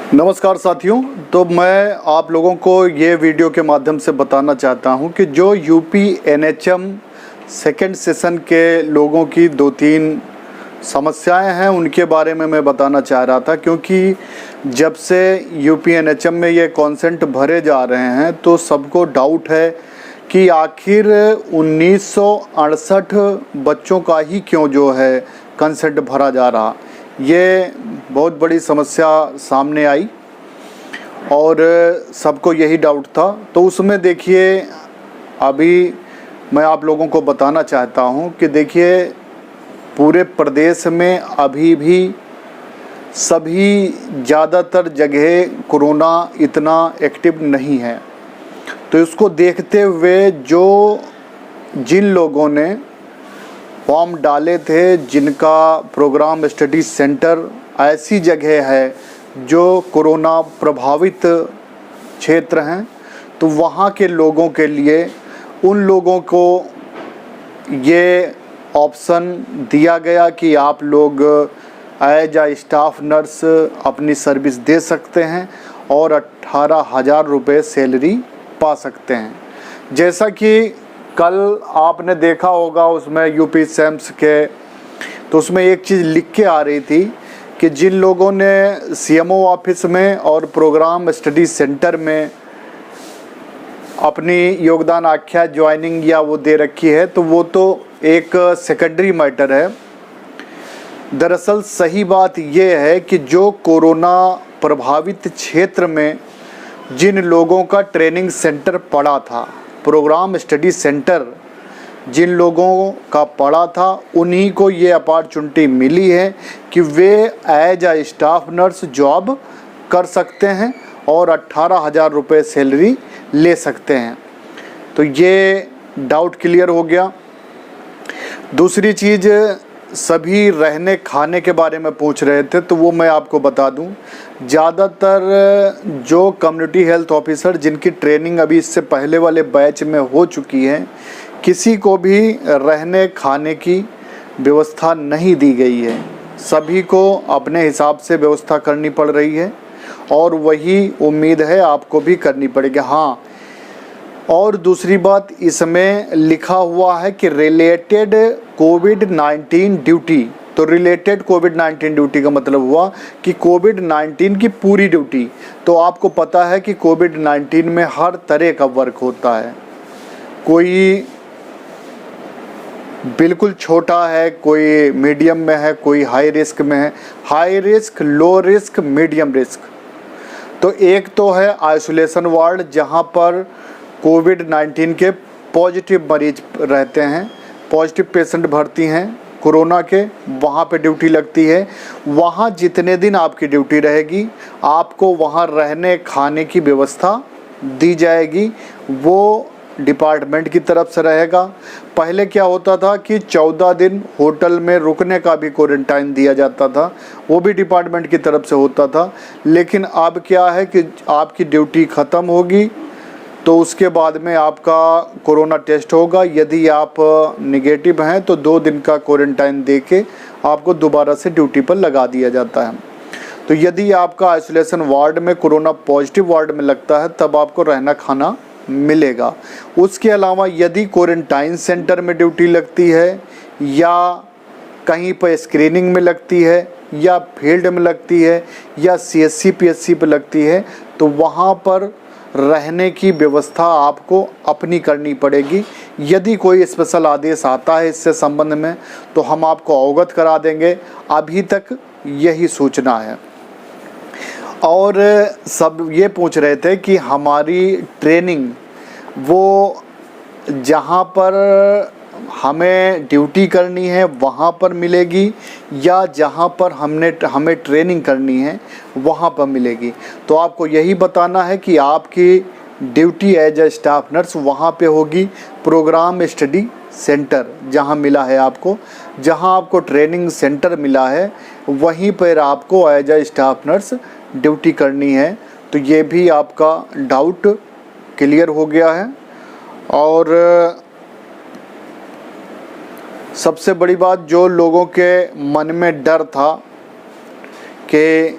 नमस्कार साथियों। तो मैं आप लोगों को ये वीडियो के माध्यम से बताना चाहता हूँ कि जो यूपी एनएचएम सेकेंड सेशन के लोगों की 2-3 समस्याएं हैं उनके बारे में मैं बताना चाह रहा था, क्योंकि जब से यूपी एनएचएम में ये कॉन्सेंट भरे जा रहे हैं तो सबको डाउट है कि आखिर 1968 बच्चों का ही क्यों जो है कंसेंट भरा जा रहा। ये बहुत बड़ी समस्या सामने आई और सबको यही डाउट था। तो उसमें देखिए, अभी मैं आप लोगों को बताना चाहता हूं कि देखिए, पूरे प्रदेश में अभी भी सभी ज़्यादातर जगह कोरोना इतना एक्टिव नहीं है। तो इसको देखते हुए जिन लोगों ने फॉर्म डाले थे, जिनका प्रोग्राम स्टडी सेंटर ऐसी जगह है जो कोरोना प्रभावित क्षेत्र हैं, तो वहाँ के लोगों के लिए उन लोगों को ये ऑप्शन दिया गया कि आप लोग एज आ स्टाफ नर्स अपनी सर्विस दे सकते हैं और 18,000 रुपये सैलरी पा सकते हैं। जैसा कि कल आपने देखा होगा उसमें यूपी सेम्स के, तो उसमें एक चीज़ लिख के आ रही थी कि जिन लोगों ने सीएमओ ऑफिस में और प्रोग्राम स्टडी सेंटर में अपनी योगदान आख्या ज्वाइनिंग या वो दे रखी है, तो वो तो एक सेकेंडरी मैटर है। दरअसल सही बात ये है कि जो कोरोना प्रभावित क्षेत्र में जिन लोगों का ट्रेनिंग सेंटर पड़ा था, प्रोग्राम स्टडी सेंटर जिन लोगों का पड़ा था, उन्हीं को ये अपॉर्चुनिटी मिली है कि वे एज आ स्टाफ नर्स जॉब कर सकते हैं और 18,000 रुपये सैलरी ले सकते हैं। तो ये डाउट क्लियर हो गया। दूसरी चीज़, सभी रहने खाने के बारे में पूछ रहे थे, तो वो मैं आपको बता दूं, ज़्यादातर जो कम्युनिटी हेल्थ ऑफिसर जिनकी ट्रेनिंग अभी इससे पहले वाले बैच में हो चुकी है, किसी को भी रहने खाने की व्यवस्था नहीं दी गई है। सभी को अपने हिसाब से व्यवस्था करनी पड़ रही है और वही उम्मीद है आपको भी करनी पड़ेगी। हाँ, और दूसरी बात, इसमें लिखा हुआ है कि रिलेटेड कोविड-19 ड्यूटी। तो रिलेटेड कोविड-19 ड्यूटी का मतलब हुआ कि कोविड-19 की पूरी ड्यूटी। तो आपको पता है कि कोविड-19 में हर तरह का वर्क होता है, कोई बिल्कुल छोटा है, कोई मीडियम में है, कोई हाई रिस्क में है। High risk, low risk, medium risk. तो एक तो है आइसोलेशन वार्ड, जहाँ पर कोविड-19 के पॉजिटिव मरीज रहते हैं, पॉजिटिव पेशेंट भर्ती हैं कोरोना के, वहाँ पे ड्यूटी लगती है। वहाँ जितने दिन आपकी ड्यूटी रहेगी, आपको वहाँ रहने खाने की व्यवस्था दी जाएगी, वो डिपार्टमेंट की तरफ से रहेगा। पहले क्या होता था कि 14 दिन होटल में रुकने का भी क्वारंटाइन दिया जाता था, वो भी डिपार्टमेंट की तरफ से होता था। लेकिन अब क्या है कि आपकी ड्यूटी ख़त्म होगी तो उसके बाद में आपका कोरोना टेस्ट होगा। यदि आप निगेटिव हैं तो 2 दिन का क्वारंटाइन दे के आपको दोबारा से ड्यूटी पर लगा दिया जाता है। तो यदि आपका आइसोलेशन वार्ड में कोरोना पॉजिटिव वार्ड में लगता है, तब आपको रहना खाना मिलेगा। उसके अलावा यदि क्वारंटाइन सेंटर में ड्यूटी लगती है या कहीं पर स्क्रीनिंग में लगती है या फील्ड में लगती है या सीएससी पीएचसी पर लगती है, तो वहाँ पर रहने की व्यवस्था आपको अपनी करनी पड़ेगी। यदि कोई स्पेशल आदेश आता है इससे संबंध में तो हम आपको अवगत करा देंगे। अभी तक यही सूचना है। और सब ये पूछ रहे थे कि हमारी ट्रेनिंग वो जहाँ पर हमें ड्यूटी करनी है वहाँ पर मिलेगी या जहाँ पर हमें ट्रेनिंग करनी है वहाँ पर मिलेगी। तो आपको यही बताना है कि आपकी duty as a staff nurse वहाँ पे होगी, प्रोग्राम स्टडी सेंटर जहाँ मिला है आपको, जहाँ आपको ट्रेनिंग सेंटर मिला है, वहीं पर आपको as a staff nurse duty करनी है। तो ये भी आपका डाउट क्लियर हो गया है। और सबसे बड़ी बात, जो लोगों के मन में डर था कि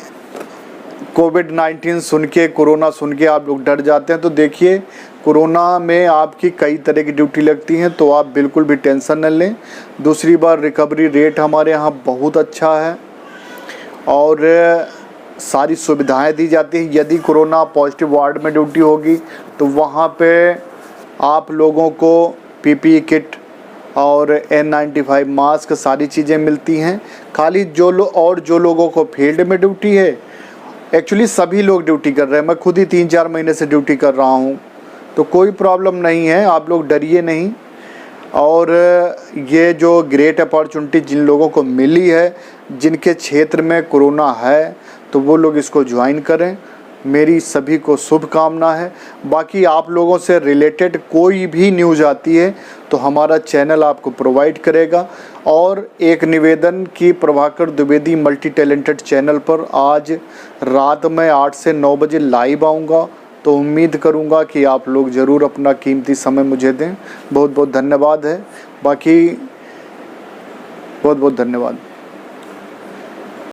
कोविड-19 सुन के, कोरोना सुन के आप लोग डर जाते हैं। तो देखिए, कोरोना में आपकी कई तरह की ड्यूटी लगती हैं, तो आप बिल्कुल भी टेंशन न लें। दूसरी बार रिकवरी रेट हमारे यहाँ बहुत अच्छा है और सारी सुविधाएं दी जाती हैं। यदि कोरोना पॉजिटिव वार्ड में ड्यूटी होगी तो वहाँ पे आप लोगों को पीपीई किट और N95 मास्क सारी चीज़ें मिलती हैं। खाली जो लोगों को फील्ड में ड्यूटी है, एक्चुअली सभी लोग ड्यूटी कर रहे हैं, मैं खुद ही 3-4 महीने से ड्यूटी कर रहा हूँ, तो कोई प्रॉब्लम नहीं है, आप लोग डरिए नहीं। और ये जो ग्रेट अपॉर्चुनिटी जिन लोगों को मिली है, जिनके क्षेत्र में कोरोना है, तो वो लोग इसको ज्वाइन करें। मेरी सभी को शुभकामना है। बाकी आप लोगों से रिलेटेड कोई भी न्यूज़ आती है तो हमारा चैनल आपको प्रोवाइड करेगा। और एक निवेदन कि Prabhakar Dwivedi multi talented channel पर आज रात में 8 से 9 बजे लाइव आऊँगा, तो उम्मीद करूँगा कि आप लोग ज़रूर अपना कीमती समय मुझे दें। बहुत बहुत धन्यवाद है। बाकी बहुत बहुत धन्यवाद।